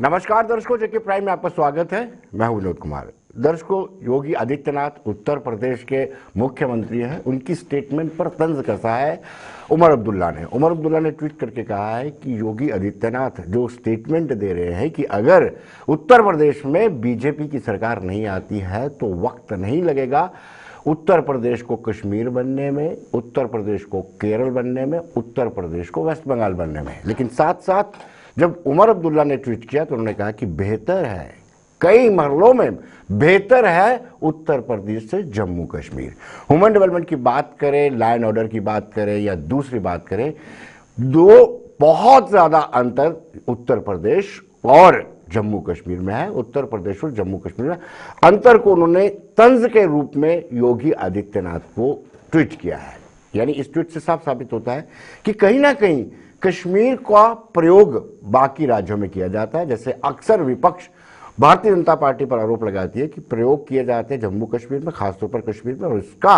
नमस्कार दर्शकों, जेके प्राइम में आपका स्वागत है। मैं हूं विनोद कुमार। दर्शकों, योगी आदित्यनाथ उत्तर प्रदेश के मुख्यमंत्री हैं। उनकी स्टेटमेंट पर तंज कसा है उमर अब्दुल्ला ने। उमर अब्दुल्ला ने ट्वीट करके कहा है कि योगी आदित्यनाथ जो स्टेटमेंट दे रहे हैं कि अगर उत्तर प्रदेश में बीजेपी की सरकार नहीं आती है तो वक्त नहीं लगेगा उत्तर प्रदेश को कश्मीर बनने में, उत्तर प्रदेश को केरल बनने में, उत्तर प्रदेश को वेस्ट बंगाल बनने में। लेकिन साथ साथ जब उमर अब्दुल्ला ने ट्वीट किया तो उन्होंने कहा कि बेहतर है, कई मरलों में बेहतर है उत्तर प्रदेश से जम्मू कश्मीर। ह्यूमन डेवलपमेंट की बात करें, लॉ एंड ऑर्डर की बात करें या दूसरी बात करें, दो बहुत ज्यादा अंतर उत्तर प्रदेश और जम्मू कश्मीर में है। उत्तर प्रदेश और जम्मू कश्मीर में अंतर को उन्होंने तंज के रूप में योगी आदित्यनाथ को ट्वीट किया है। यानी इस ट्वीट से साफ साबित होता है कि कहीं ना कहीं कश्मीर का प्रयोग बाकी राज्यों में किया जाता है। जैसे अक्सर विपक्ष भारतीय जनता पार्टी पर आरोप लगाती है कि प्रयोग किए जाते हैं जम्मू कश्मीर में, खासतौर पर कश्मीर में, और इसका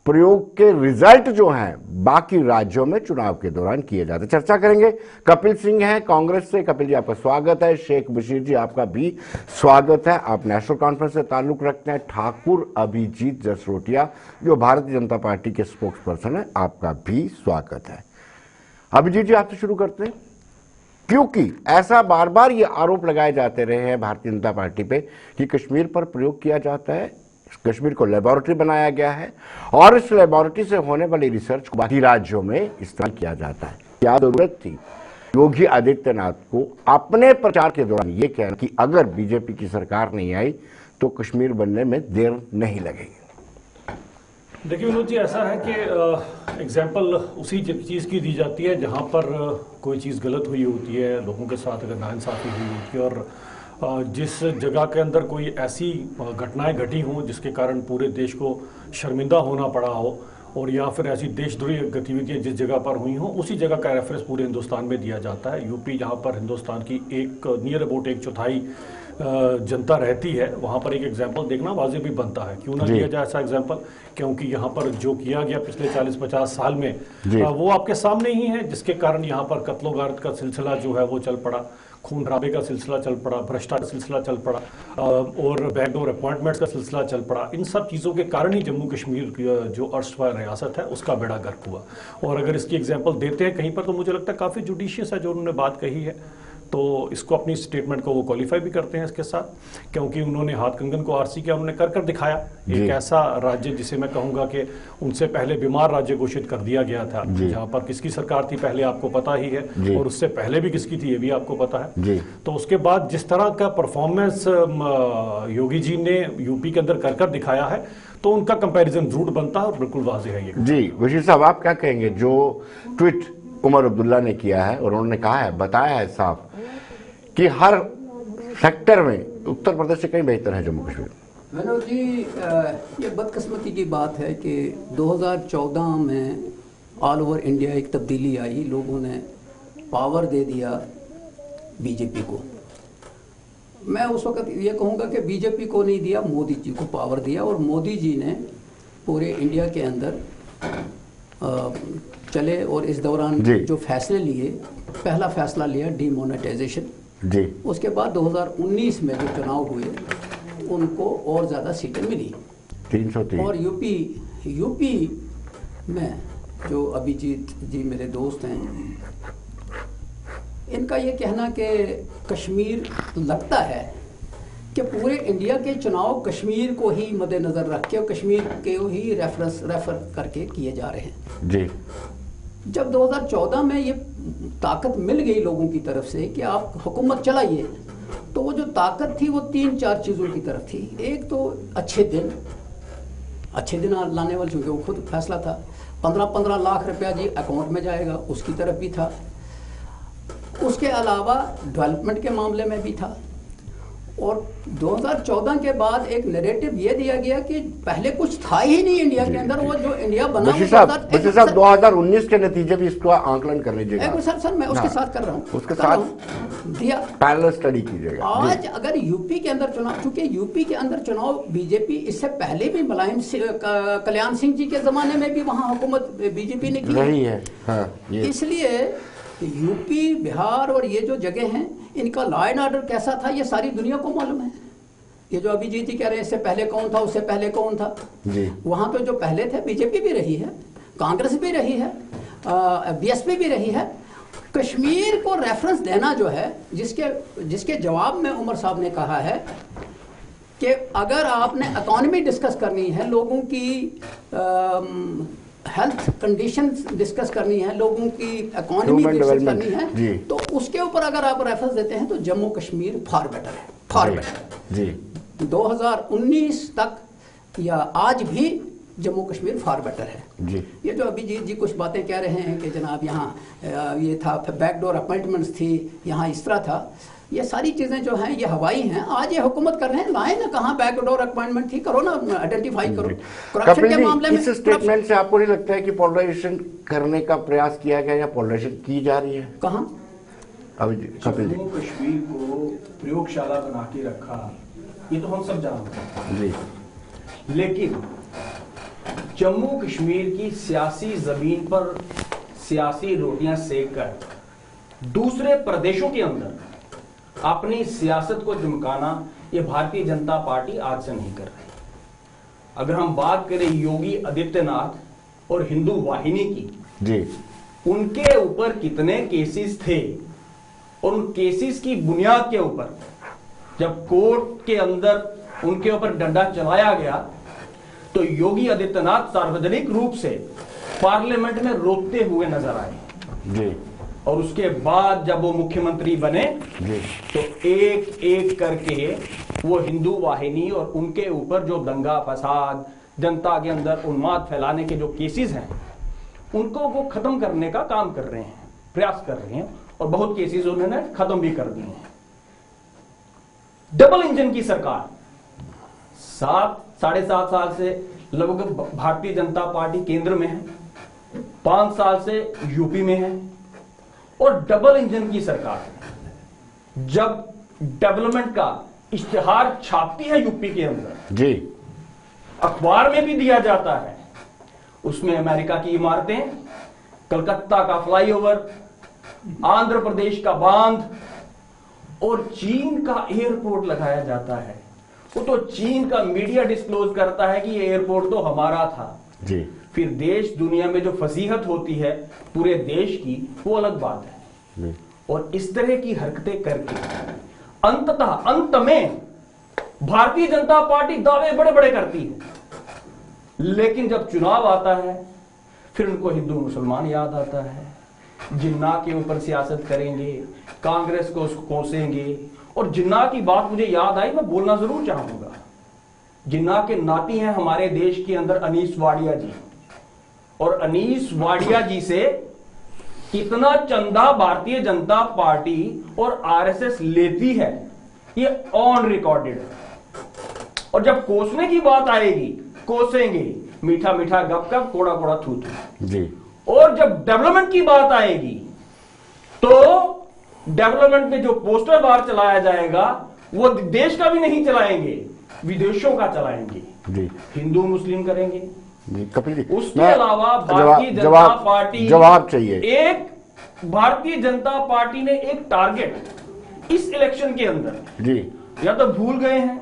प्रयोग के रिजल्ट जो हैं बाकी राज्यों में चुनाव के दौरान किए जाते हैं। चर्चा करेंगे। कपिल सिंह हैं कांग्रेस से। कपिल जी, आपका स्वागत है। शेख बशीर जी, आपका भी स्वागत है। आप नेशनल कॉन्फ्रेंस से ताल्लुक रखते हैं। ठाकुर अभिजीत जसरोटिया जो भारतीय जनता पार्टी के स्पोक्स पर्सन है, आपका भी स्वागत है। अभिजीत जी, आपसे शुरू करते हैं, क्योंकि ऐसा बार बार ये आरोप लगाए जाते रहे हैं भारतीय जनता पार्टी पे कि कश्मीर पर प्रयोग किया जाता है, कश्मीर को लेबोरेटरी बनाया गया है और इस लेबोरेटरी से होने वाली रिसर्च को बाकी राज्यों में इस्तेमाल किया जाता है। क्या जरूरत थी योगी आदित्यनाथ को अपने प्रचार के दौरान ये कहना कि अगर बीजेपी की सरकार नहीं आई तो कश्मीर बनने में देर नहीं लगेगी? देखिए विनोद जी, ऐसा है कि एग्जाम्पल उसी चीज़ की दी जाती है जहाँ पर कोई चीज़ गलत हुई होती है, लोगों के साथ अगर नाइंसाफ़ी हुई होती है और जिस जगह के अंदर कोई ऐसी घटनाएं घटी हों जिसके कारण पूरे देश को शर्मिंदा होना पड़ा हो, और या फिर ऐसी देशद्रोही गतिविधियां जिस जगह पर हुई हों उसी जगह का रेफरेंस पूरे हिंदुस्तान में दिया जाता है। यूपी जहाँ पर हिंदुस्तान की एक नियर अबाउट 1/4 जनता रहती है, वहाँ पर एक एग्जाम्पल देखना वाजिब भी बनता है। क्यों ना लिया जाए ऐसा एग्जाम्पल, क्योंकि यहाँ पर जो किया गया पिछले 40-50 साल में वो आपके सामने ही है, जिसके कारण यहाँ पर कत्लो गारत का सिलसिला जो है वो चल पड़ा, खून खराबे का सिलसिला चल पड़ा, भ्रष्टाचार का सिलसिला चल पड़ा और बैकडोर अपॉइंटमेंट्स का सिलसिला चल पड़ा। इन सब चीज़ों के कारण ही जम्मू कश्मीर की जो अर्शवार रियासत है उसका बेड़ा गर्क हुआ। और अगर इसकी एग्जाम्पल देते हैं कहीं पर तो मुझे लगता है काफ़ी जुडिशियस है जो उन्होंने बात कही है, तो इसको अपनी स्टेटमेंट को वो क्वालिफाई भी करते हैं इसके साथ, क्योंकि उन्होंने हाथ कंगन को आरसी किया, उन्होंने कर दिखाया। एक ऐसा राज्य जिसे मैं कहूँगा कि उनसे पहले बीमार राज्य घोषित कर दिया गया था, जहाँ पर किसकी सरकार थी पहले आपको पता ही है, और उससे पहले भी किसकी थी ये भी आपको पता है। तो उसके बाद जिस तरह का परफॉर्मेंस योगी जी ने यूपी के अंदर कर दिखाया है तो उनका कंपैरिजन जरूर बनता है और बिल्कुल वाज़ेह है ये। जी बशीर साहब, आप क्या कहेंगे जो ट्वीट उमर अब्दुल्ला ने किया है और उन्होंने कहा है, बताया है साफ कि हर सेक्टर में उत्तर प्रदेश से कहीं बेहतर है जम्मू कश्मीर? मनोज जी, ये बदकिस्मती की बात है कि 2014 में ऑल ओवर इंडिया एक तब्दीली आई, लोगों ने पावर दे दिया बीजेपी को। मैं उस वक्त ये कहूँगा कि बीजेपी को नहीं दिया, मोदी जी को पावर दिया, और मोदी जी ने पूरे इंडिया के अंदर चले और इस दौरान जो फैसले लिए, पहला फैसला लिया डीमोनेटाइजेशन जी। उसके बाद 2019 में जो चुनाव हुए उनको और ज़्यादा सीटें मिली, 303। और यूपी में जो अभिजीत जी मेरे दोस्त हैं, इनका ये कहना कि कश्मीर, लगता है कि पूरे इंडिया के चुनाव कश्मीर को ही मद्देनज़र रख के और कश्मीर के ही रेफर करके किए जा रहे हैं जी। जब 2014 में ये ताकत मिल गई लोगों की तरफ से कि आप हुकूमत चलाइए, तो वो जो ताकत थी वो 3-4 चीज़ों की तरफ थी। एक तो अच्छे दिन लाने वाले, चूँकि वो खुद फैसला था, 15-15 लाख रुपया जी अकाउंट में जाएगा, उसकी तरफ भी था। उसके अलावा डेवलपमेंट के मामले में भी था। और 2014 के बाद एक नैरेटिव ये दिया गया कि पहले कुछ था ही नहीं इंडिया के अंदर, वो जो इंडिया बना। बशीर साहब 2019 के नतीजे भी इसका आंकलन कर लीजिएगा। सर मैं उसके साथ कर रहा हूँ, उसके साथ दिया पैरेलल स्टडी कीजिएगा। आज अगर यूपी के अंदर चुनाव, चूंकि यूपी के अंदर चुनाव बीजेपी, इससे पहले भी मुलायम कल्याण सिंह जी के जमाने में भी वहाँ हुकूमत बीजेपी ने की रही है, इसलिए कि यूपी, बिहार और ये जो जगह हैं, इनका लॉ एंड ऑर्डर कैसा था ये सारी दुनिया को मालूम है। ये जो अभिजीत जी कह रहे हैं इससे पहले कौन था, उससे पहले कौन था जी, वहाँ पे जो पहले थे बीजेपी भी रही है, कांग्रेस भी रही है, बीएसपी भी रही है। कश्मीर को रेफरेंस देना जो है, जिसके जवाब में उमर साहब ने कहा है कि अगर आपने इकोनॉमी डिस्कस करनी है, लोगों की हेल्थ कंडीशन डिस्कस करनी है, लोगों की इकोनॉमी डिस्कस करनी है, तो उसके ऊपर अगर आप रेफरेंस देते हैं तो जम्मू कश्मीर फार बेटर है, फार बेटर जी। 2019 तक या आज भी जम्मू कश्मीर फार बेटर है जी। ये जो अभिजीत जी कुछ बातें कह रहे हैं कि जनाब यहाँ ये था, बैकडोर अपॉइंटमेंट्स थी, यहाँ इस तरह था, ये सारी चीजें जो हैं ये हवाई हैं। आज ये हुकूमत कर रहे हैं, लाए ना, कहाँ बैकडोर अपॉइंटमेंट थी, करो ना, आइडेंटिफाई करो। करप्शन के मामले में इस स्टेटमेंट से आपको नहीं लगता है कि पोलराइजेशन करने का प्रयास किया गया या पोलराइजेशन की जा रही है? कहाँ? जम्मू कश्मीर को प्रयोगशाला बना के रखा, ये तो हम सब जानते हैं जी, लेकिन जम्मू कश्मीर की सियासी जमीन पर सियासी रोटियां सेक कर दूसरे प्रदेशों के अंदर अपनी सियासत को चमकाना ये भारतीय जनता पार्टी आज से नहीं कर रही। अगर हम बात करें योगी आदित्यनाथ और हिंदू वाहिनी की जी, उनके ऊपर कितने केसेस थे और उन केसेस की बुनियाद के ऊपर जब कोर्ट के अंदर उनके ऊपर डंडा चलाया गया तो योगी आदित्यनाथ सार्वजनिक रूप से पार्लियामेंट में रोते हुए नजर आए जी, और उसके बाद जब वो मुख्यमंत्री बने जी, तो एक एक करके वो हिंदू वाहिनी और उनके ऊपर जो दंगा फसाद, जनता के अंदर उन्माद फैलाने के जो केसेस हैं उनको वो खत्म करने का काम कर रहे हैं, प्रयास कर रहे हैं, और बहुत केसेस उन्होंने खत्म भी कर दिए हैं। डबल इंजन की सरकार 7-7.5 साल से लगभग भारतीय जनता पार्टी केंद्र में है, 5 साल से यूपी में है, और डबल इंजन की सरकार जब डेवलपमेंट का इश्तिहार छापती है यूपी के अंदर जी, अखबार में भी दिया जाता है, उसमें अमेरिका की इमारतें, कलकत्ता का फ्लाईओवर, आंध्र प्रदेश का बांध और चीन का एयरपोर्ट लगाया जाता है। वो तो चीन का मीडिया डिस्क्लोज करता है कि ये एयरपोर्ट तो हमारा था जी। फिर देश दुनिया में जो फसीहत होती है पूरे देश की, वो अलग बात है जी। और इस तरह की हरकतें करके अंततः अंत में भारतीय जनता पार्टी दावे बड़े बड़े करती है, लेकिन जब चुनाव आता है फिर उनको हिंदू मुसलमान याद आता है, जिन्ना के ऊपर सियासत करेंगे, कांग्रेस को कोसेंगे। और जिन्ना की बात मुझे याद आई, मैं बोलना जरूर चाहूंगा। जिन्ना के नाती हैं हमारे देश के अंदर अनीस वाडिया जी, और अनीस वाडिया जी से कितना चंदा भारतीय जनता पार्टी और आरएसएस लेती है ये ऑन रिकॉर्डेड है। और जब कोसने की बात आएगी, कोसेंगे, मीठा मीठा गप गप, कोड़ा कोड़ा थू थू जी। और जब डेवलपमेंट की बात आएगी तो डेवलपमेंट में जो पोस्टर बार चलाया जाएगा वो देश का भी नहीं चलाएंगे, विदेशों का चलाएंगे जी। हिंदू मुस्लिम करेंगे जी। कपिल जी, उसके अलावा भारतीय जनता पार्टी जवाब चाहिए। एक भारतीय जनता पार्टी ने एक टारगेट इस इलेक्शन के अंदर जी, या तो भूल गए हैं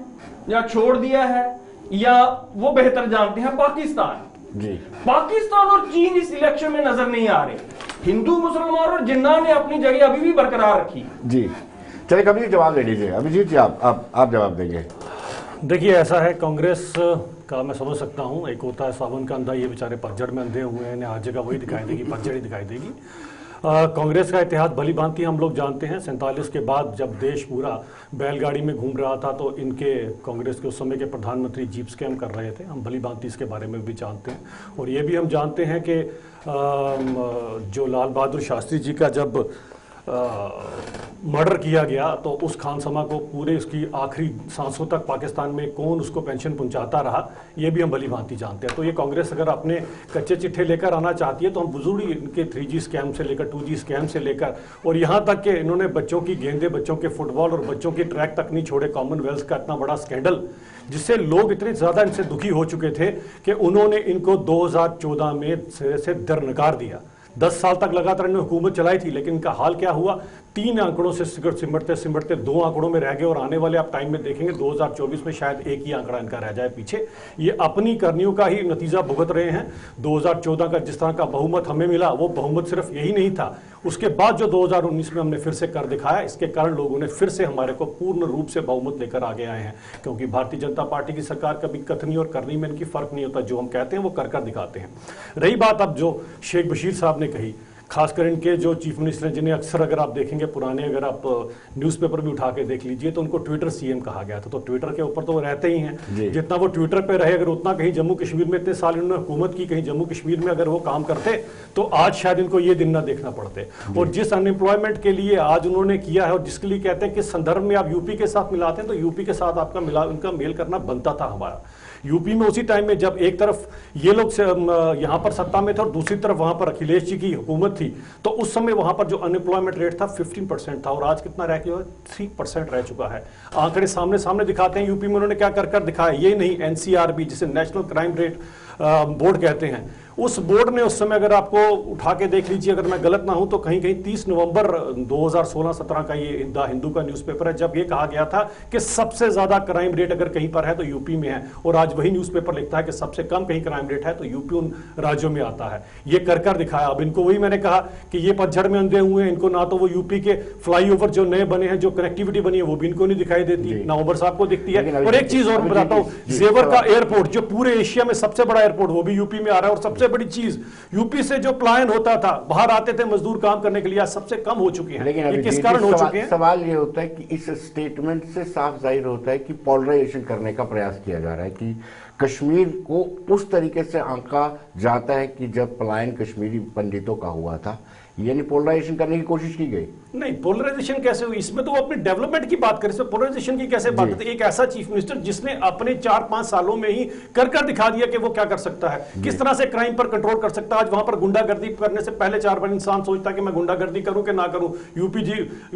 या छोड़ दिया है या वो बेहतर जानते हैं, पाकिस्तान जी। पाकिस्तान और चीन इस इलेक्शन में नजर नहीं आ रहे। हिंदू मुसलमान और जिन्ना ने अपनी जगह अभी भी बरकरार रखी जी। चलिए कभी जवाब दे लीजिए। अभिजीत जी आप जवाब देंगे। देखिए, ऐसा है, कांग्रेस का मैं समझ सकता हूँ, एक होता है सावन का अंधा, ये बेचारे पतझड़ में अंधे हुए हैं, हर जगह वही दिखाई देगी, पतझड़ ही दिखाई देगी। कांग्रेस का इतिहास भली भांति हम लोग जानते हैं। 47 के बाद जब देश पूरा बैलगाड़ी में घूम रहा था तो इनके कांग्रेस के उस समय के प्रधानमंत्री जीप स्कैम कर रहे थे, हम भली भांति इसके बारे में भी जानते हैं। और ये भी हम जानते हैं कि जो लाल बहादुर शास्त्री जी का जब मर्डर किया गया तो उस खानसमा को पूरे उसकी आखिरी सांसों तक पाकिस्तान में कौन उसको पेंशन पहुंचाता रहा, ये भी हम भली भांति जानते हैं। तो ये कांग्रेस अगर अपने कच्चे चिट्ठे लेकर आना चाहती है तो हम बुजुर्ग इनके 3G स्कैम से लेकर 2G स्कैम से लेकर और यहाँ तक कि इन्होंने बच्चों की गेंदे, बच्चों के फुटबॉल और बच्चों की ट्रैक तक नहीं छोड़े। कॉमनवेल्थ का इतना बड़ा स्कैंडल जिससे लोग इतने ज़्यादा इनसे दुखी हो चुके थे कि उन्होंने इनको 2014 में सिरे से दरनकार दिया। 10 साल तक लगातार इन्होंने हुकूमत चलाई थी, लेकिन इनका हाल क्या हुआ, 3 आंकड़ों से सिमटते सिमटते 2 आंकड़ों में रह गए और आने वाले आप टाइम में देखेंगे 2024 में शायद एक ही आंकड़ा इनका रह जाए पीछे। ये अपनी करनियों का ही नतीजा भुगत रहे हैं। 2014 का जिस तरह का बहुमत हमें मिला, वो बहुमत सिर्फ यही नहीं था, उसके बाद जो 2019 में हमने फिर से कर दिखाया, इसके कारण लोगों ने फिर से हमारे को पूर्ण रूप से बहुमत लेकर आगे आए हैं। क्योंकि भारतीय जनता पार्टी की सरकार कभी कथनी और करनी में इनकी फर्क नहीं होता, जो हम कहते हैं वो कर दिखाते हैं। रही बात अब जो शेख बशीर साहब ने कही, खासकर इनके जो चीफ मिनिस्टर हैं, जिन्हें अक्सर अगर आप देखेंगे पुराने, अगर आप न्यूज़पेपर भी उठा के देख लीजिए तो उनको ट्विटर सीएम कहा गया था। तो ट्विटर के ऊपर तो वो रहते ही हैं, जितना वो ट्विटर पे रहे, अगर उतना कहीं जम्मू कश्मीर में इतने साल इन्होंने हुकूमत की, कहीं जम्मू कश्मीर में अगर वो काम करते तो आज शायद इनको ये दिन ना देखना पड़ते। और जिस अनएम्प्लॉयमेंट के लिए आज उन्होंने किया है और जिसके लिए कहते हैं कि संदर्भ में आप यूपी के साथ मिलाते हैं, तो यूपी के साथ आपका उनका मेल करना बनता था हमारा। यूपी में उसी टाइम में जब एक तरफ ये लोग यहाँ पर सत्ता में थे और दूसरी तरफ वहां पर अखिलेश जी की हुकूमत थी, तो उस समय वहां पर जो अनएम्प्लॉयमेंट रेट था 15% था और आज कितना रह गया, 3% रह चुका है। आंकड़े सामने दिखाते हैं यूपी में उन्होंने क्या कर दिखाया। ये नहीं, एनसीआरबी जिसे नेशनल क्राइम रेट बोर्ड कहते हैं, उस बोर्ड ने उस समय अगर आपको उठा के देख लीजिए, अगर मैं गलत ना हूं तो कहीं 30 नवंबर 2016-17 का ये द हिंदू का न्यूज़पेपर है, जब ये कहा गया था कि सबसे ज्यादा क्राइम रेट अगर कहीं पर है तो यूपी में है। और आज वही न्यूज़पेपर लिखता है कि सबसे कम कहीं क्राइम रेट है तो यूपी उन राज्यों में आता है। ये कर दिखाया। अब इनको वही मैंने कहा कि ये पतझड़ में अंधे हुए हैं, इनको ना तो वो यूपी के फ्लाईओवर जो नए बने हैं, जो कनेक्टिविटी बनी है, वो भी इनको नहीं दिखाई देती, ना उमर साहब को दिखती है। और एक चीज और बताता हूं, जेवर का एयरपोर्ट जो पूरे एशिया में सबसे बड़ा एयरपोर्ट, वो भी यूपी में आ रहा है। और सबसे बड़ी चीज, यूपी से जो पलायन होता था, बाहर आते थे मजदूर काम करने के लिए, आज सबसे कम हो चुके हैं। लेकिन ये किस कारण हो चुके हैं? सवाल ये होता है कि इस स्टेटमेंट से साफ जाहिर होता है कि पोलराइजेशन करने का प्रयास किया जा रहा है, कि कश्मीर को उस तरीके से आंका जाता है कि जब पलायन कश्मीरी पंडितों का हुआ था, यानी पोलराइजेशन करने की कोशिश की गई। नहीं, पोलराइजेशन कैसे हुई? इसमें तो वो अपनी डेवलपमेंट की बात करें, पोलराइजेशन की कैसे बात करते? एक ऐसा चीफ मिनिस्टर जिसने अपने 4-5 सालों में ही कर दिखा दिया कि वो क्या कर सकता है, किस तरह से क्राइम पर कंट्रोल कर सकता है। आज वहां पर गुंडागर्दी करने से पहले 4 बार इंसान सोचता है कि मैं गुंडागर्दी करूं कि ना करूं।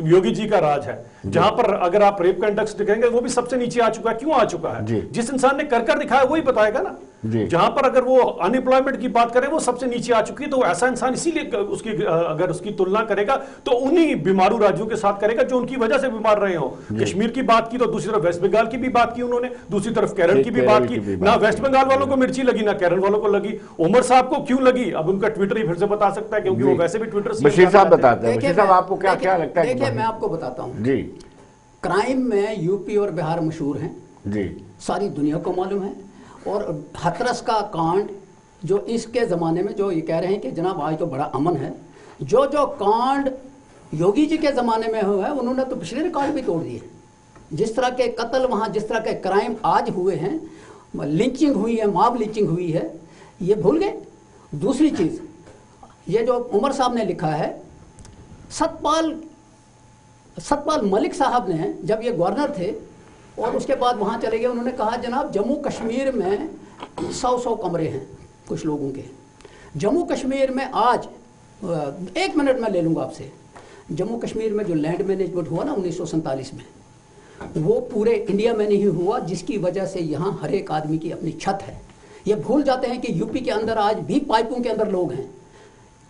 योगी जी का राज है, जहां पर अगर आप रेप का इंडेक्स दिखेंगे वो भी सबसे नीचे आ चुका है। क्यों आ चुका है? जिस इंसान ने कर दिखाया वही बताएगा ना। जहां पर अगर वो अनएम्प्लॉयमेंट की बात करें, वो सबसे नीचे आ चुकी है। तो ऐसा इंसान इसीलिए अगर उसकी तुलना करेगा तो उन्हीं बीमारू राज्यों के साथ करेगा जो उनकी वजह से बीमार रहे हो। कश्मीर की बात की तो दूसरी तरफ वेस्ट बंगाल की भी बात की उन्होंने, दूसरी तरफ केरल की भी बात की। ना वेस्ट बंगाल वालों को मिर्ची लगी, ना केरल वालों को लगी। उमर साहब को क्यों लगी, अब उनका ट्विटर ही फिर से बता सकता है, क्योंकि वो वैसे भी ट्विटर से बशीर साहब बताते हैं। बशीर साहब आपको क्या लगता है? देखिए, मैं आपको बताता हूं जी, क्राइम में यूपी और बिहार मशहूर हैं जी, सारी दुनिया को मालूम है। और हाथरस का कांड जो इसके ज़माने में, जो ये कह रहे हैं कि जनाब आज तो बड़ा अमन है, जो कांड योगी जी के ज़माने में हुआ है, उन्होंने तो पिछले रिकॉर्ड भी तोड़ दिए। जिस तरह के कत्ल वहाँ, जिस तरह के क्राइम आज हुए हैं, लिंचिंग हुई है, मॉब लिंचिंग हुई है, ये भूल गए। दूसरी चीज़, ये जो उमर साहब ने लिखा है, सतपाल मलिक साहब ने जब ये गवर्नर थे और उसके बाद वहाँ चले गए, उन्होंने कहा जनाब जम्मू कश्मीर में 100 कमरे हैं कुछ लोगों के। जम्मू कश्मीर में आज 1 मिनट में ले लूँगा आपसे, जम्मू कश्मीर में जो लैंड मैनेजमेंट हुआ ना 1947 में, वो पूरे इंडिया में नहीं हुआ, जिसकी वजह से यहाँ हर एक आदमी की अपनी छत है। ये भूल जाते हैं कि यूपी के अंदर आज भी पाइपों के अंदर लोग हैं।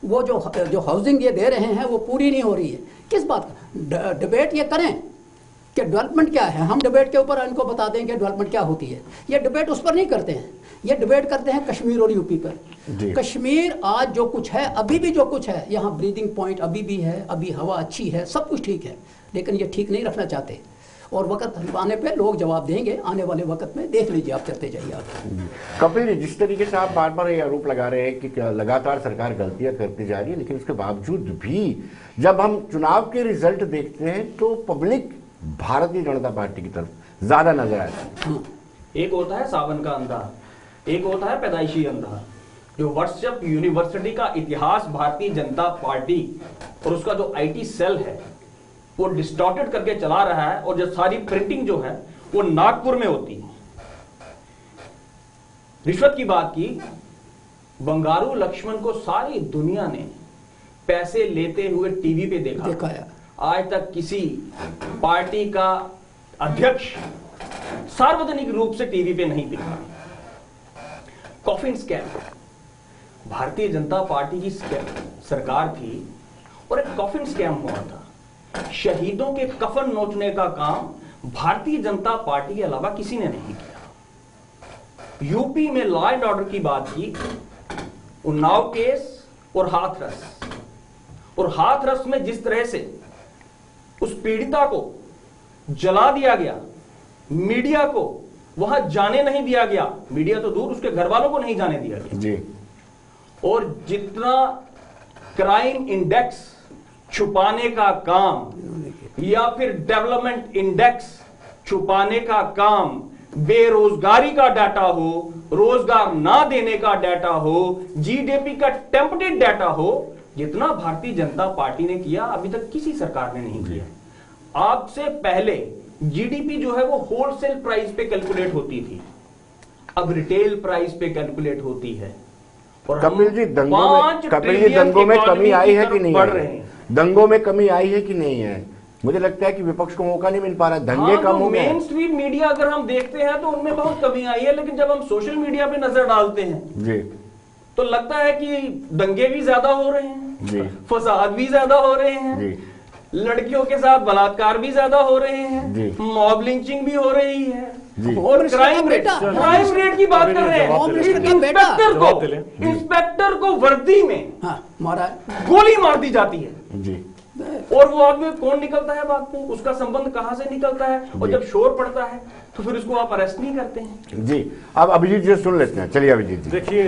वो जो हाउसिंग ये दे रहे हैं वो पूरी नहीं हो रही है। किस बात का डिबेट ये करें कि डेवलपमेंट क्या है, हम डिबेट के ऊपर इनको बता दें कि डेवलपमेंट क्या होती है। ये डिबेट उस पर नहीं करते हैं, ये डिबेट करते हैं कश्मीर और यूपी पर। कश्मीर आज जो कुछ है, अभी भी जो कुछ है, यहाँ ब्रीदिंग पॉइंट अभी भी है, अभी हवा अच्छी है, सब कुछ ठीक है, लेकिन ये ठीक नहीं रखना चाहते। और वक्त आने पे लोग जवाब देंगे, आने वाले वक्त में देख लीजिए, आप चलते जाइए। आप कपिल, जिस तरीके से आप बार बार ये आरोप लगा रहे हैं कि लगातार सरकार गलतियां करती जा रही है, लेकिन उसके बावजूद भी जब हम चुनाव के रिजल्ट देखते हैं तो पब्लिक भारतीय जनता पार्टी की तरफ ज्यादा नजर आता है। एक होता है सावन का अंधा, एक होता है पैदाइशी अंधा। जो व्हाट्सएप यूनिवर्सिटी का इतिहास भारतीय जनता पार्टी और उसका जो आईटी सेल है वो डिस्टॉर्टेड करके चला रहा है, और जो सारी प्रिंटिंग जो है वो नागपुर में होती है। रिश्वत की बात की, बंगारू लक्ष्मण को सारी दुनिया ने पैसे लेते हुए टीवी पे देखा है। आज तक किसी पार्टी का अध्यक्ष सार्वजनिक रूप से टीवी पे नहीं दिखा। Coffin scam, Bharatiya Janata party की सरकार थी और एक कॉफिन स्कैम हुआ था। शहीदों के कफन नोचने का काम भारतीय जनता पार्टी के अलावा किसी ने नहीं किया। यूपी में लॉ एंड ऑर्डर की बात की, उन्नाव केस और हाथरस, और हाथरस में जिस तरह से उस पीड़िता को जला दिया गया, मीडिया को वहां जाने नहीं दिया गया, मीडिया तो दूर उसके घर वालों को नहीं जाने दिया गया जी। और जितना क्राइम इंडेक्स छुपाने का काम या फिर डेवलपमेंट इंडेक्स छुपाने का काम, बेरोजगारी का डाटा हो, रोजगार ना देने का डाटा हो, जीडीपी का टेम्पटेड डाटा हो, जितना भारतीय जनता पार्टी ने किया अभी तक किसी सरकार ने नहीं किया। आपसे पहले जीडीपी जो है वो होलसेल प्राइस पे कैलकुलेट होती थी, अब रिटेल प्राइस पे कैलकुलेट होती है। और कपिल जी दंगों में कमी आई है कि नहीं है? दंगों में कमी आई है कि नहीं है? मुझे लगता है कि विपक्ष को मौका नहीं मिल पा रहा, दंगे कम हो गए। मेन स्ट्रीम मीडिया अगर हम देखते हैं तो उनमें बहुत कमी आई है, लेकिन जब हम सोशल मीडिया पे नजर डालते हैं जी तो लगता है कि दंगे भी ज्यादा हो रहे हैं जी, फसाद भी ज्यादा हो रहे हैं जी, लड़कियों के साथ बलात्कार भी ज्यादा हो रहे हैं, मॉब लिंचिंग भी हो रही है जी। और क्राइम रेट की बात कर रहे हैं। इंस्पेक्टर को वर्दी में मारा, गोली मार दी जाती है जी, और वो आदमी कौन निकलता है बात में, उसका संबंध कहां से निकलता है, और जब शोर पड़ता है तो फिर उसको आप अरेस्ट नहीं करते हैं। जी अब अभिजीत जी सुन लेते हैं। चलिए अभिजीत जी। देखिए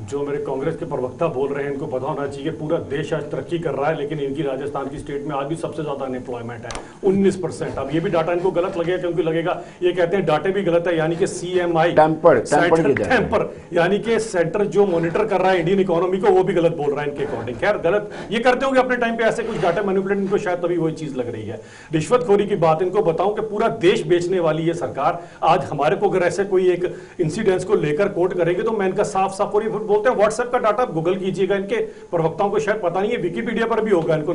जो मेरे कांग्रेस के प्रवक्ता बोल रहे हैं इनको पता होना चाहिए पूरा देश आज तरक्की कर रहा है, लेकिन इनकी राजस्थान की स्टेट में आज भी सबसे ज्यादा अनएम्प्लॉयमेंट है 19%। अब ये भी डाटा इनको गलत लगेगा, क्योंकि लगेगा ये कहते हैं डाटे भी गलत है, यानी कि CMI टेम्पर यानी कि सेंटर जो मॉनिटर कर रहा है इंडियन इकोनॉमी को वो भी गलत बोल रहा है इनके अकॉर्डिंग। खैर गलत ये करते होंगे अपने टाइम पे ऐसे कुछ डाटा मैनिपुलेट, इनको शायद तभी वही चीज लग रही है। रिश्वतखोरी की बात इनको बताऊं कि पूरा देश बेचने वाली ये सरकार आज हमारे को अगर ऐसे कोई एक इंसिडेंट्स को लेकर कोर्ट करेंगे तो मैं इनका साफ साफ और बोलते हैं व्हाट्सएप का डाटा आप गूगल कीजिएगा, इनके प्रवक्ताओं को शायद पता नहीं है, विकिपीडिया पर भी होगा, इनको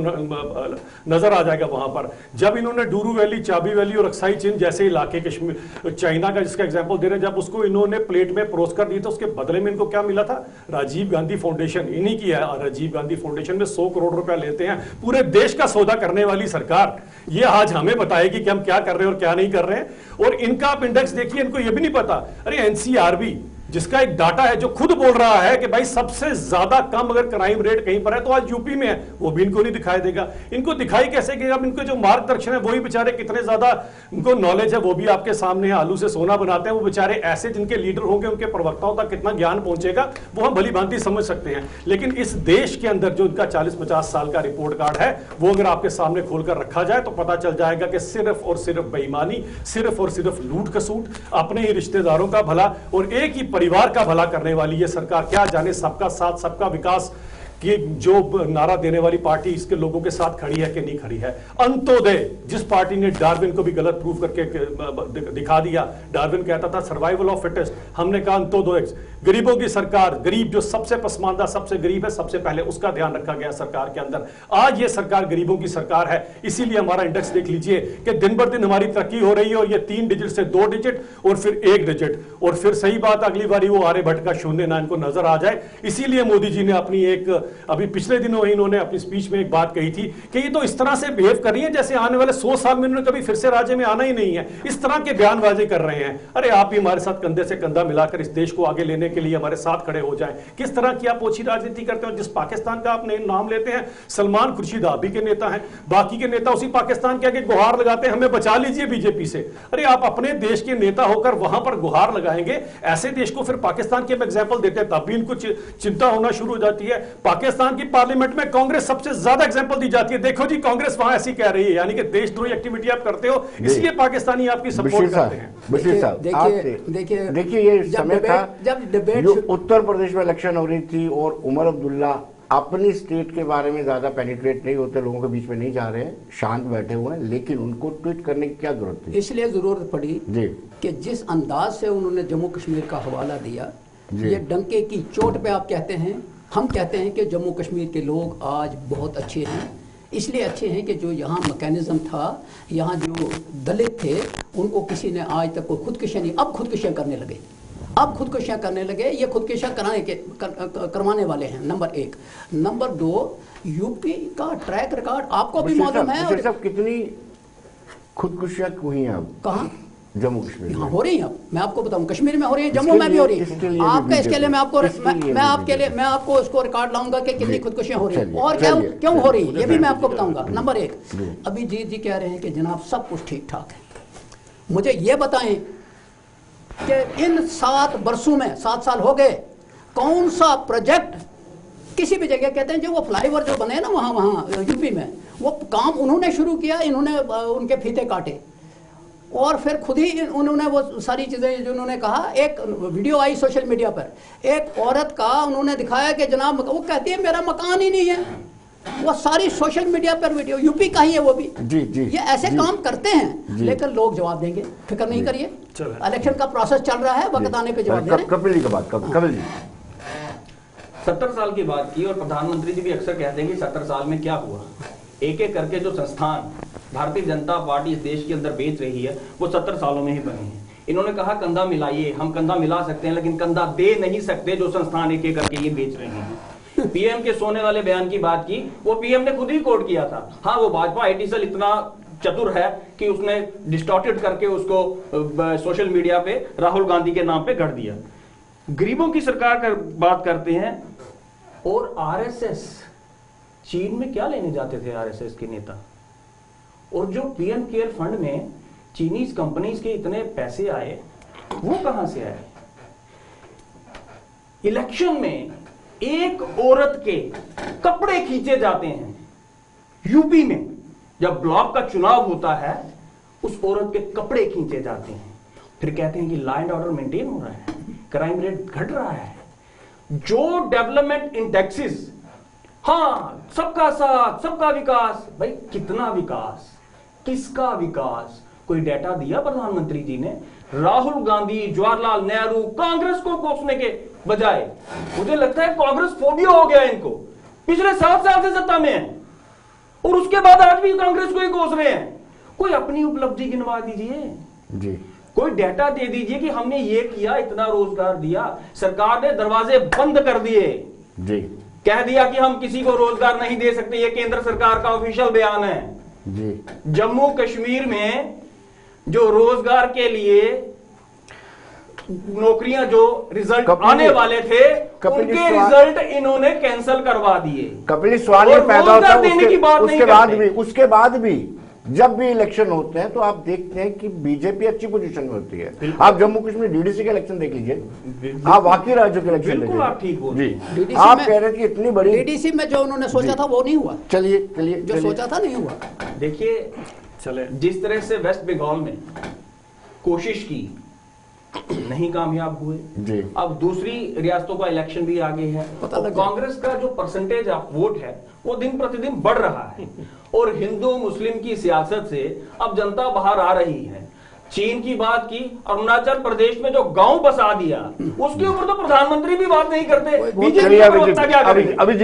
नजर आ जाएगा वहां पर। जब इन्होंने डूरू वैली, चाबी वैली और अक्साई चीन जैसे इलाके कश्मीर चाइना का जिसका एग्जाम्पल दे रहे हैं, जब उसको इन्होंने प्लेट में परोस कर दी तो उसके बदले में इनको क्या मिला था? राजीव गांधी फाउंडेशन, इन्हीं की है राजीव गांधी फाउंडेशन में 100 करोड़ रुपया लेते हैं। पूरे देश का सौदा करने वाली सरकार ये आज हमें बताएगी कि हम क्या कर रहे हैं और क्या नहीं कर रहे हैं। और इनका आप इंडेक्स देखिए, इनको ये भी नहीं पता। अरे एनसीआरबी जिसका एक डाटा है जो खुद बोल रहा है कि भाई सबसे ज्यादा कम अगर क्राइम रेट कहीं पर है तो आज यूपी में है, वो भी इनको नहीं दिखाई देगा। इनको दिखाई कैसे देगा? इनको जो मार्गदर्शन है वही बेचारे कितने ज्यादा इनको नॉलेज है वो भी आपके सामने है। आलू से सोना बनाते हैं वो बेचारे, ऐसे जिनके लीडर होंगे उनके प्रवक्ताओं तक कितना ज्ञान पहुंचेगा वो हम भली भांति समझ सकते हैं। लेकिन इस देश के अंदर जो इनका 40-50 साल का रिपोर्ट कार्ड है वो अगर आपके सामने खोलकर रखा जाए तो पता चल जाएगा कि सिर्फ और सिर्फ बेईमानी, सिर्फ और सिर्फ लूट खसूट, अपने ही रिश्तेदारों का भला और एक ही परिवार का भला करने वाली ये सरकार, क्या जाने सबका साथ सबका विकास कि जो नारा देने वाली पार्टी इसके लोगों के साथ खड़ी है कि नहीं खड़ी है। अंत्योदय जिस पार्टी ने डार्विन को भी गलत प्रूफ करके दिखा दिया, डार्विन कहता था सर्वाइवल ऑफ फिटेस्ट, हमने कहा अंत्योदय, गरीबों की सरकार, गरीब जो सबसे पसमानदा सबसे गरीब है सबसे पहले उसका ध्यान रखा गया सरकार के अंदर। आज ये सरकार गरीबों की सरकार है, इसीलिए हमारा इंडेक्स देख लीजिए कि दिन बर दिन हमारी तरक्की हो रही है और ये 3 डिजिट से 2 डिजिट और फिर 1 डिजिट, और फिर सही बात अगली बारी वो आर्यभट्ट का शून्य ना इनको नजर आ जाए। इसीलिए मोदी जी ने अपनी एक अभी पिछले दिनों इन्होंने अपनी स्पीच में एक बात कही थी कि ये तो इस तरह से बिहेव कर रही है जैसे आने वाले 100 साल में इन्होंने कभी फिर से राज्य में आना ही नहीं है, इस तरह के बयानबाजी कर रहे हैं। अरे आप भी हमारे साथ कंधे से कंधा मिलाकर इस देश को आगे लेने के लिए हमारे साथ खड़े हो जाएं। किस तरह की आप ओछी राजनीति करते हो? जिस पाकिस्तान का आपने नाम लेते हैं, सलमान खुर्शीद आप ही के नेता हैं, बाकी के नेता उसी पाकिस्तान के आगे गुहार लगाते हैं हमें बचा लीजिए बीजेपी से। अरे आप अपने देश के नेता होकर वहां पर गुहार लगाएंगे, ऐसे देश को फिर पाकिस्तान के एग्जाम्पल देते हैं तब भी इनको चिंता होना शुरू हो जाती है। पाकिस्तान की पार्लियामेंट में कांग्रेस सबसे ज्यादा एग्जांपल दी जाती है, देखो जी कांग्रेस वहां ऐसी कह रही है, यानी कि देशद्रोही एक्टिविटी आप करते हो इसलिए पाकिस्तानी आपकी सपोर्ट करते हैं। देखिए ये समय था जब उत्तर प्रदेश में इलेक्शन हो रही थी और उमर अब्दुल्ला अपनी स्टेट के बारे में ज्यादा पेनिट्रेट नहीं होते, लोगों के बीच में नहीं जा रहे हैं, शांत बैठे हुए हैं, लेकिन उनको ट्वीट करने की क्या जरूरत थी? इसलिए जरूरत पड़ी जी कि जिस अंदाज से उन्होंने जम्मू कश्मीर का हवाला दिया, ये डंके की चोट पे आप कहते हैं, हम कहते हैं कि जम्मू कश्मीर के लोग आज बहुत अच्छे हैं। इसलिए अच्छे हैं कि जो यहाँ मैकेनिज्म था, यहाँ जो दलित थे उनको किसी ने आज तक कोई खुदकुशियाँ नहीं, अब खुदकुशियाँ करने लगे। अब खुदकुशियां करने लगे, ये खुदकुशियां करवाने वाले हैं, नंबर 1। नंबर 2, यूपी का ट्रैक रिकॉर्ड आपको भी मालूम है। और कितनी खुदकुशियां हुई हैं अब? कहाँ? जम्मू कश्मीर यहाँ हो रही हैं। अब मैं आपको बताऊं, कश्मीर में हो रही है, जम्मू में भी हो रही है। आपका इसके लिए मैं आपको उसको रिकॉर्ड लाऊंगा कि कितनी खुदकुशियां हो रही है और क्यों हो रही है, ये भी मैं आपको बताऊंगा। नंबर 1, अभी जी कह रहे हैं कि जनाब सब कुछ ठीक ठाक है। मुझे ये बताएं कि इन 7 बरसों में, 7 साल हो गए, कौन सा प्रोजेक्ट किसी भी जगह, कहते हैं जो वो फ्लाईओवर जो बने ना वहाँ यूपी में, वो काम उन्होंने शुरू किया, इन्होंने उनके फीते काटे और फिर खुद ही उन्होंने वो सारी चीज़ें जो उन्होंने कहा। एक वीडियो आई सोशल मीडिया पर, एक औरत का उन्होंने दिखाया कि जनाब वो कहती है मेरा मकान ही नहीं है, वो सारी सोशल मीडिया पर वीडियो, यूपी का ही है वो भी। जी ये ऐसे काम करते हैं, लेकिन लोग जवाब देंगे, फिक्र नहीं करिए, इलेक्शन का प्रोसेस चल रहा है, वक्त आने पे जवाब देंगे। कपिल जी का बात, कपिल जी 70 साल की बात की और प्रधानमंत्री जी भी अक्सर कहते हैं कि 70 साल में क्या हुआ। एक एक करके जो संस्थान भारतीय जनता पार्टी इस देश के अंदर बेच रही है वो 70 सालों में ही बने हैं। इन्होंने कहा कंधा मिलाइए, हम कंधा मिला सकते हैं लेकिन कंधा दे नहीं सकते जो संस्थान एक एक करके ये बेच रहे हैं। पीएम के सोने वाले बयान की बात की, वो पीएम ने खुद ही कोट किया था। हाँ, वो भाजपा आईटी सेल इतना चतुर है कि उसने डिस्टॉर्टेड करके उसको सोशल मीडिया पे राहुल गांधी के नाम पे गढ़ दिया। गरीबों की सरकार का बात करते हैं। और आरएसएस, चीन में क्या लेने जाते थे आरएसएस के नेता? और जो पीएम केयर फंड में चीनीज कंपनीज के इतने पैसे आए, वो कहां से आए? इलेक्शन में एक औरत के कपड़े खींचे जाते हैं। यूपी में जब ब्लॉक का चुनाव होता है, उस औरत के कपड़े खींचे जाते हैं। फिर कहते हैं कि लॉ एंड ऑर्डर मेंटेन हो रहा है, क्राइम रेट घट रहा है। जो डेवलपमेंट इंडेक्सेस, हाँ सबका साथ सबका विकास, भाई कितना विकास, किसका विकास? कोई डेटा दिया प्रधानमंत्री जी ने? राहुल गांधी, जवाहरलाल नेहरू, कांग्रेस को कोसने के बजाय मुझे लगता है कांग्रेस फोबिया हो गया इनको। पिछले 7 साल से सत्ता में है और उसके बाद आज भी कांग्रेस को ही कोस रहे हैं। कोई अपनी उपलब्धि गिनवा दीजिए जी, कोई डेटा दे दीजिए कि हमने ये किया, इतना रोजगार दिया। सरकार ने दरवाजे बंद कर दिए जी, कह दिया कि हम किसी को रोजगार नहीं दे सकते। ये केंद्र सरकार का ऑफिशियल बयान है जी। जम्मू कश्मीर में जो रोजगार के लिए नौकरियां जो रिजल्ट आने वाले थे, उनके रिजल्ट इन्होंने कैंसिल करवा दिए। कपिल सवाल ये पैदा होता है उसके बाद भी जब भी इलेक्शन होते हैं तो आप देखते हैं कि बीजेपी अच्छी पोजीशन में होती है। आप जम्मू कश्मीर डीडीसी का इलेक्शन देख लीजिए, आप बाकी राज्यों के इलेक्शन देख लीजिए, आप कह रहे थे कि इतनी बड़ी डीडीसी में जो उन्होंने सोचा था वो नहीं हुआ। चलिए जो सोचा था नहीं हुआ। देखिए, चले जिस तरह से वेस्ट बंगाल में कोशिश की, नहीं कामयाब हुए जी। अब दूसरी रियासतों का इलेक्शन भी आगे है, कांग्रेस का जो परसेंटेज ऑफ वोट है वो दिन प्रतिदिन बढ़ रहा है और हिंदू मुस्लिम की सियासत से अब जनता बाहर आ रही है। चीन की बात की, अरुणाचल प्रदेश में जो गांव बसा दिया उसके ऊपर तो प्रधानमंत्री भी बात नहीं करते। बीजेपी क्या करेगी? अभी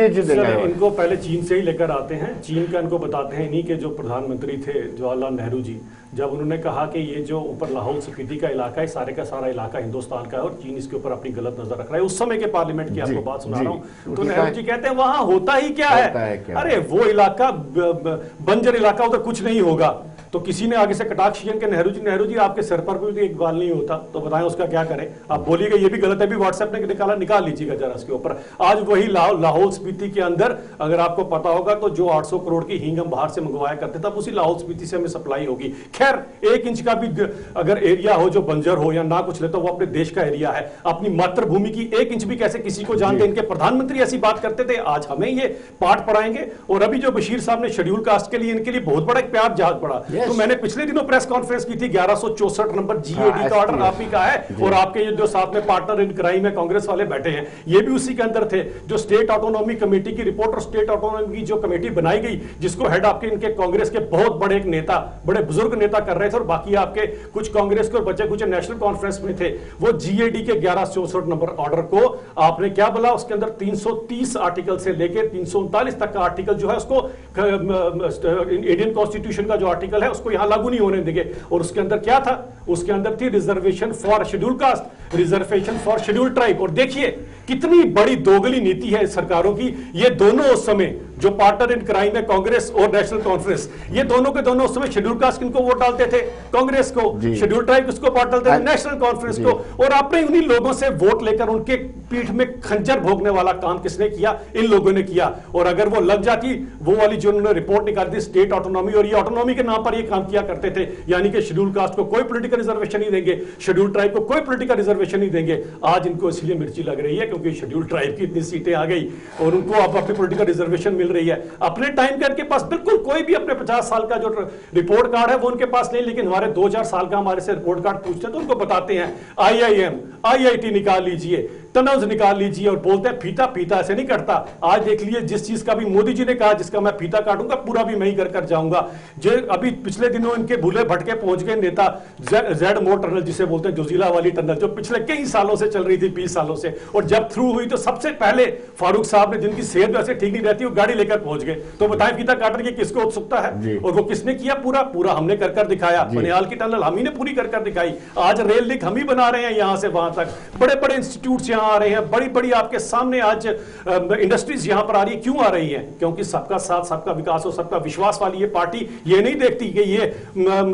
इनको पहले चीन से ही लेकर आते हैं। चीन का इनको बताते हैं इन्हीं के जो प्रधानमंत्री थे जवाहरलाल नेहरू जी, जब उन्होंने कहा कि ये जो ऊपर लाहौल स्पीति का इलाका है, सारे का सारा इलाका हिंदुस्तान का है और चीन इसके ऊपर अपनी गलत नजर रख रहा है। उस समय के पार्लियामेंट की आपको बात सुना रहा हूँ। तो नेहरू जी कहते हैं वहां होता ही क्या है? अरे वो इलाका बंजर इलाका, उधर कुछ नहीं होगा। तो किसी ने आगे से कटाक्ष किया कि नेहरू जी आपके सर पर भी एक बाल नहीं होता, तो बताएं उसका क्या करें? आप बोलिएगा ये भी गलत है, भी व्हाट्सएप ने निकाल लीजिएगा जरा इसके ऊपर। आज वही लाहौल स्पीति के अंदर अगर आपको पता होगा तो जो 800 करोड़ की हींग हम बाहर से मंगवाया करते थे, उसी लाहौल स्पीति से हमें सप्लाई होगी। खैर 1 इंच का भी अगर एरिया हो जो बंजर हो या ना कुछ ले, तो वो अपने देश का एरिया है। अपनी मातृभूमि की 1 इंच भी कैसे किसी को जानते? इनके प्रधानमंत्री ऐसी बात करते थे, आज हमें ये पाठ पढ़ाएंगे। और अभी जो बशीर साहब ने शेड्यूल कास्ट के लिए इनके लिए बहुत बड़ा एक प्यार जहाज पड़ा। तो मैंने पिछले दिनों प्रेस कॉन्फ्रेंस की थी, 1164 नंबर जीएडी का ऑर्डर आप ही का है और आपके ये जो साथ में पार्टनर इन क्राइम में कांग्रेस वाले बैठे हैं, ये भी उसी के अंदर थे। जो स्टेट ऑटोनॉमी कमेटी की रिपोर्ट और स्टेट ऑटोनॉमी की जो कमेटी बनाई गई, जिसको हेड आपके इनके कांग्रेस के बहुत बड़े एक नेता, बड़े बुजुर्ग नेता कर रहे थे और बाकी आपके कुछ कांग्रेस के और बचे कुछ नेशनल कॉन्फ्रेंस में थे, वो जीएडी के 1164 नंबर ऑर्डर को आपने क्या बोला, उसके अंदर 330 आर्टिकल से लेकर 339 तक का आर्टिकल जो है उसको इंडियन कॉन्स्टिट्यूशन का जो आर्टिकल है उसको यहाँ लागू नहीं होने देंगे। और उसके अंदर क्या था, उसके अंदर थी reservation for schedule caste, reservation for schedule tribe. और देखिए कितनी बड़ी दोगली नीति है सरकारों की। ये दोनों उस समय जो पार्टनर इन क्राइम है, कांग्रेस और नेशनल कॉन्फ्रेंस, ये दोनों के दोनों उस समय शेड्यूल कास्ट किनको वोट डालते थे, कांग्रेस को, शेड्यूल ट्राइब किसको वोट डालते थे, नेशनल कॉन्फ्रेंस को। और आपने उन्हीं लोगों से वोट लेकर उनके पीठ में खंजर भोगने वाला काम किसने किया, इन लोगों ने किया। और अगर वो लग जाती, वो वाली जो उन्होंने रिपोर्ट निकाली थी स्टेट ऑटोनॉमी, और ये ऑटोनॉमी के नाम पर ये काम किया करते थे, यानी कि शेड्यूल कास्ट को कोई पॉलिटिकल रिजर्वेशन नहीं देंगे, शेड्यूल ट्राइब को कोई पॉलिटिकल रिजर्वेशन नहीं देंगे। आज इनको इसलिए मिर्ची लग रही है क्योंकि शेड्यूल ट्राइब की इतनी सीटें आ गई और उनको अब अपनी पॉलिटिकल रिजर्वेशन मिल रही है। अपने टाइम के उनके पास बिल्कुल कोई भी अपने 50 साल का जो रिपोर्ट कार्ड है वो उनके पास नहीं, लेकिन हमारे 2-4 साल का हमारे से रिपोर्ट कार्ड पूछते हैं तो उनको बताते हैं IIM, IIT निकाल लीजिए, टनल्स निकाल लीजिए, और बोलते हैं फीता फीता ऐसे नहीं करता। आज देख लीजिए जिस चीज का भी मोदी जी ने कहा जिसका मैं फीता काटूंगा पूरा भी मैं ही कर जाऊंगा। जो अभी पिछले दिनों इनके भूले भटके पहुंच गए नेता जेड मोर टनल जिसे बोलते हैं जोजिला वाली टनल, जो पिछले कई सालों से चल रही थी, 20 सालों से, और जब थ्रू हुई तो सबसे पहले फारूक साहब ने, जिनकी सेहत वैसे ठीक नहीं रहती, वो गाड़ी लेकर पहुंच गए। तो बताएं फीता काटने की किसको उत्सुकता है, और वो किसने किया, पूरा पूरा हमने कर दिखाया। बनिहाल की टनल हम ही ने पूरी कर दिखाई। आज रेल लिंक हम ही बना रहे हैं यहां से वहां तक, बड़े बड़े इंस्टीट्यूट यहां आ रहे हैं, बड़ी बड़ी आपके सामने आज इंडस्ट्रीज यहां पर आ रही है। क्यों आ रही है? क्योंकि सबका साथ सबका विकास और सबका विश्वास वाली ये पार्टी ये नहीं देखती कि ये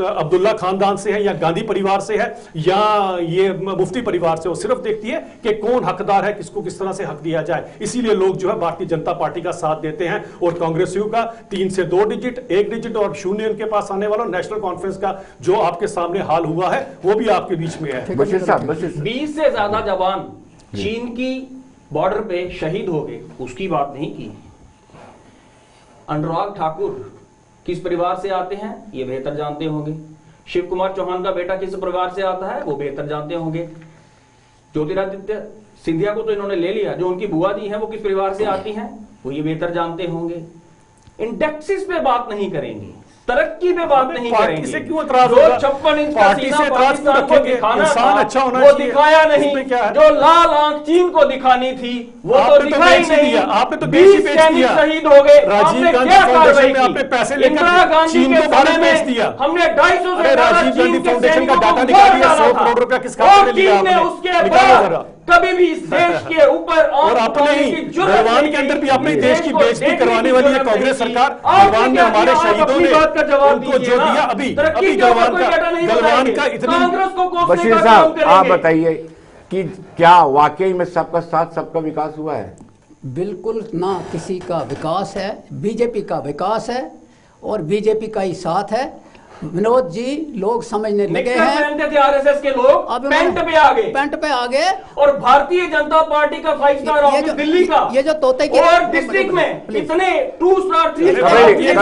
अब्दुल्ला खानदान से है या गांधी परिवार से है या ये मुफ्ती परिवार से, वो सिर्फ देखती है कि कौन हकदार है, किसको किस तरह से हक दिया जाए। इसीलिए लोग जो है भारतीय जनता पार्टी का साथ देते हैं, और कांग्रेसियों का 3 से 2 डिजिट, 1 डिजिट और 0 उनके पास आने वाला नेशनल कॉन्फ्रेंस का जो आपके सामने हाल हुआ है वो भी आपके बीच में है। 20 से ज्यादा जवान चीन की बॉर्डर पे शहीद हो गए, उसकी बात नहीं की। अनुराग ठाकुर किस परिवार से आते हैं ये बेहतर जानते होंगे। शिव कुमार चौहान का बेटा किस परिवार से आता है वो बेहतर जानते होंगे। ज्योतिरादित्य सिंधिया को तो इन्होंने ले लिया, जो उनकी बुआ जी हैं वो किस परिवार से आती हैं वो ये बेहतर जानते होंगे। इंडेक्सिस पे बात नहीं करेंगे, तरक्की पे बात नहीं करेंगे। से क्यों एतराज जो 56 इंच का सीना पाकिस्तान को दिखाना था अच्छा होना वो दिखाया नहीं, जो लाल आंख चीन को दिखानी थी वो तो दिखाई नहीं। आपने तो 20 सैनिक शहीद हो गए, राजीव आपने गांधी क्या फाउंडेशन में कार्रवाई आपने पैसे की? लेकर इंदिरा गांधी चीन के को भारत समय भेज में दिया। हमने 250 से ज्यादा राजीव गांधी चीन के फाउंडेशन का सैनिकों डाटा को निकाल दिया, मार 100 डाला करोड़ था। रुपया किस काम में लिया और चीन ने आपने? उसके निकालो जरा। बाद कभी भी इस देश के ऊपर और आपने ही गलवान के अंदर भी अपने देश की बेइज्जती करवाने वाली है कांग्रेस सरकार। गलवान में हमारे शहीदों ने उनको जो दिया, अभी गलवान का इतना। बशीर साहब आप बताइए कि क्या वाकई में सबका साथ सबका विकास हुआ है? बिल्कुल ना, किसी का विकास है, बीजेपी का विकास है और बीजेपी का ही साथ है। विनोद जी, लोग समझने लगे हैं, पहनते थे आरएसएस के लोग, अब पेंट पे आ गए, पेंट पे आ गए। और भारतीय जनता पार्टी का 5 स्टार ऑफिस दिल्ली का, ये जो तोते के और डिस्ट्रिक्ट में इतने 2 star 3 star Bharatiya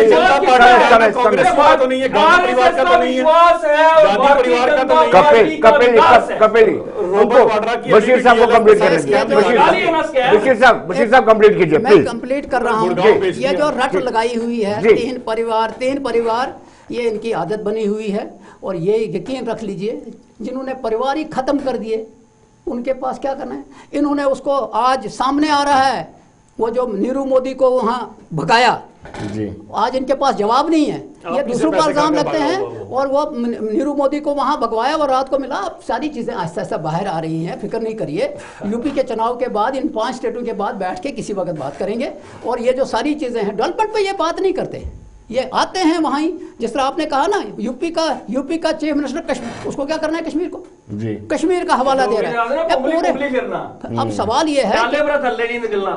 Janata party Congress का तो नहीं है, गांधी परिवार का तो नहीं है, गांधी परिवार का तो नहीं है। कपिल बशीर साहब को कंप्लीट करने दीजिए। बशीर साहब कंप्लीट कीजिए मैं प्लीज। कंप्लीट कर रहा हूँ। ये जो रट लगाई हुई है, तीन परिवार, ये इनकी आदत बनी हुई है। और ये यकीन रख लीजिए, जिन्होंने परिवार ही खत्म कर दिए उनके पास क्या करना है। इन्होंने उसको, आज सामने आ रहा है वो जो नीरू मोदी को वहाँ भगाया जी, आज इनके पास जवाब नहीं है। ये दूसरों पर इल्जाम लगते हैं और वो नीरू मोदी को वहाँ भगवाया और रात को मिला। अब सारी चीज़ें आहिस्ता आहिस्ता बाहर आ रही हैं, फिक्र नहीं करिए। यूपी के चुनाव के बाद, इन 5 स्टेटों के बाद बैठ के किसी वक्त बात करेंगे। और ये जो सारी चीज़ें हैं, डेवलपमेंट पे ये बात नहीं करते, ये आते हैं वहाँ ही। जिस तरह आपने कहा ना, यूपी का चीफ मिनिस्टर कश्मीर, उसको क्या करना है कश्मीर को जी, कश्मीर का हवाला दे रहा है पूरे। अब सवाल ये है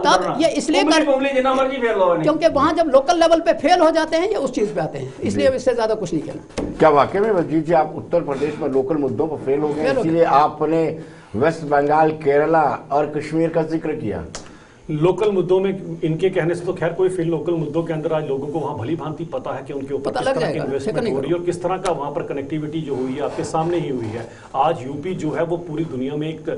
तब ये इसलिए क्योंकि वहाँ जब लोकल लेवल पे फेल हो जाते हैं ये उस चीज पे आते हैं, इसलिए इससे ज्यादा कुछ नहीं कहना। क्या वाकई में वजीर जी आप उत्तर प्रदेश में लोकल मुद्दों पर फेल हो गए, इसलिए आपने वेस्ट बंगाल, केरला और कश्मीर का जिक्र किया? लोकल मुद्दों में इनके कहने से तो खैर कोई फिर लोकल मुद्दों के अंदर आज लोगों को वहां भली भांति पता है कि उनके ऊपर किस तरह की इन्वेस्टमेंट हो रही है और किस तरह का वहां पर कनेक्टिविटी जो हुई है आपके सामने ही हुई है। आज यूपी जो है वो पूरी दुनिया में एक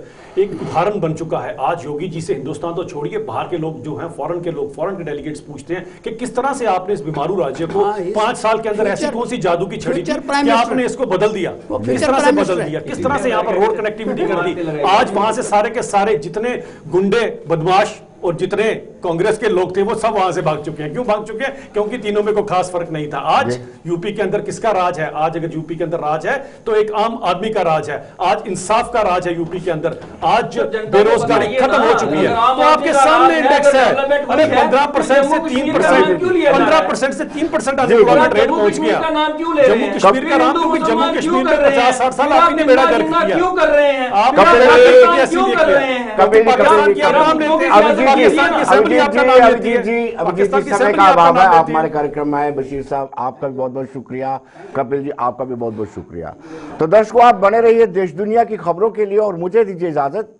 उदाहरण बन चुका है। आज योगी जी से हिंदुस्तान तो छोड़िए, बाहर के लोग जो हैं, फॉरेन के डेलीगेट्स पूछते हैं कि किस तरह से आपने इस बीमारू राज्य को 5 साल के अंदर ऐसी कौन सी जादू की छड़ी थी कि आपने इसको बदल दिया, किस तरह से बदल दिया, किस तरह से यहाँ पर रोड कनेक्टिविटी कर दी। आज वहां से सारे के सारे जितने गुंडे, बदमाश और जितने कांग्रेस के लोग थे वो सब वहां से भाग चुके हैं। क्यों भाग चुके हैं? क्योंकि तीनों में कोई खास फर्क नहीं था। आज यूपी के अंदर किसका राज है? आज अगर यूपी के अंदर राज है तो एक आम आदमी का राज है। आज इंसाफ का राज है यूपी के अंदर। आज बेरोजगारी खत्म हो चुकी है। तो आपके सामने इंडेक्स है, अरे 15% से 3%, 15% से 3% अनएम्प्लॉयमेंट रेट पहुंच गया। जम्मू कश्मीर का नाम, क्योंकि जम्मू कश्मीर में 50-60 साल आपने बेड़ा गर्क किया। क्यों कर रहे हैं? आप क्यों कर रहे हैं? पाकिस्तान की आप नाम लेते हैं, पाकिस्तान की असेंबली आपका नाम लेती है। अभिजीत जी, समय का अभाव है, आप हमारे कार्यक्रम में आए। बशीर साहब, आपका भी बहुत बहुत शुक्रिया। कपिल जी, आपका भी बहुत बहुत शुक्रिया। तो दर्शकों, आप बने रहिए देश दुनिया की खबरों के लिए और मुझे दीजिए इजाजत।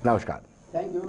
नमस्कार। Thank you.